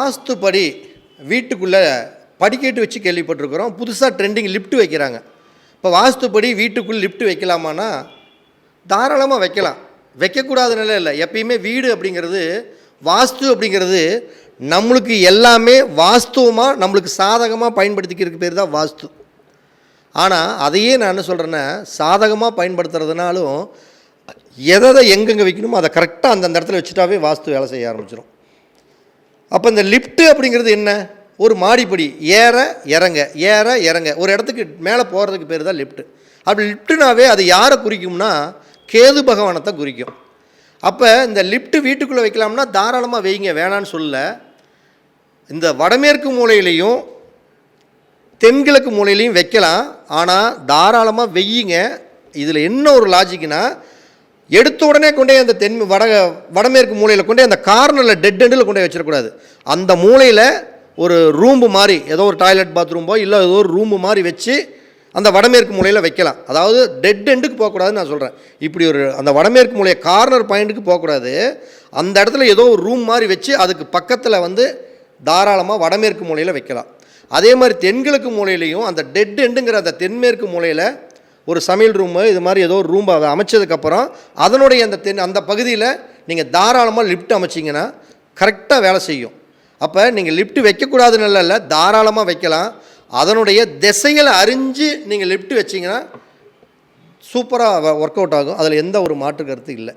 வாஸ்துப்படி வீட்டுக்குள்ளே படிக்கட்டு வச்சு கேள்விப்பட்டிருக்கிறோம். புதுசாக ட்ரெண்டிங் லிஃப்ட் வைக்கிறாங்க. இப்போ வாஸ்துப்படி வீட்டுக்குள்ளே லிஃப்ட் வைக்கலாமான்னா தாராளமாக வைக்கலாம். வைக்கக்கூடாத நிலை இல்லை. எப்பயுமே வீடு அப்படிங்கிறது, வாஸ்து அப்படிங்கிறது நம்மளுக்கு எல்லாமே வாஸ்துவமாக நம்மளுக்கு சாதகமாக பயன்படுத்திக்கிறதுக்கு பேர் தான் வாஸ்து. ஆனால் அதையே நான் என்ன சொல்கிறேன்னா, சாதகமாக பயன்படுத்துறதுனாலும் எதை எங்கெங்கே வைக்கணுமோ அதை கரெக்டாக அந்தந்த இடத்துல வச்சுட்டாவே வாஸ்து வேலை செய்ய ஆரம்பிச்சிடும். அப்போ இந்த லிஃப்ட்டு அப்படிங்கிறது என்ன? ஒரு மாடிப்படி ஏற இறங்க ஏற இறங்க ஒரு இடத்துக்கு மேலே போகிறதுக்கு பேர் தான் லிஃப்ட்டு. அப்படி லிஃப்ட்டுனாவே அது யாரை குறிக்கும்னா கேது பகவானத்தை குறிக்கும். அப்போ இந்த லிஃப்ட்டு வீட்டுக்குள்ளே வைக்கலாம்னா தாராளமாக வைங்க, வேணான்னு சொல்ல. இந்த வடமேற்கு மூலையிலையும் தென்கிழக்கு மூலையிலையும் வைக்கலாம். ஆனால் தாராளமாக வெய்யுங்க. இதில் என்ன ஒரு லாஜிக்னா, எடுத்த உடனே கொண்டே அந்த வடமேற்கு மூலையில் கொண்டே அந்த கார்னரில் டெட் எண்டில் கொண்டே வச்சிடக்கூடாது. அந்த மூலையில் ஒரு ரூம்பு மாதிரி, ஏதோ ஒரு டாய்லெட் பாத்ரூம்போ இல்லை ஏதோ ஒரு ரூம்பு மாதிரி வச்சு அந்த வடமேற்கு மூலையில் வைக்கலாம். அதாவது டெட் எண்டுக்கு போகக்கூடாதுன்னு நான் சொல்கிறேன். இப்படி ஒரு அந்த வடமேற்கு மூலையை கார்னர் பாயிண்ட்டுக்கு போகக்கூடாது. அந்த இடத்துல ஏதோ ஒரு ரூம் மாதிரி வச்சு அதுக்கு பக்கத்தில் தாராளமாக வடமேற்கு மூலையில் வைக்கலாம். அதே மாதிரி தென்கிழக்கு மூலையிலையும் அந்த டெட் எண்டுங்கிற அந்த தென்மேற்கு மூலையில் ஒரு சமையல் ரூமு இது மாதிரி ஏதோ ஒரு ரூம் அமைச்சதுக்கப்புறம் அதனுடைய அந்த பகுதியில் நீங்கள் தாராளமாக லிஃப்ட் அமைச்சிங்கன்னா கரெக்டாக வேலை செய்யும். அப்போ நீங்கள் லிஃப்ட் வைக்கக்கூடாதுன்னு இல்லை, தாராளமாக வைக்கலாம். அதனுடைய திசைகளை அறிஞ்சு நீங்கள் லிஃப்ட் வச்சிங்கன்னா சூப்பராக ஒர்க் அவுட் ஆகும். அதில் எந்த ஒரு மாற்று கருத்து இல்லை.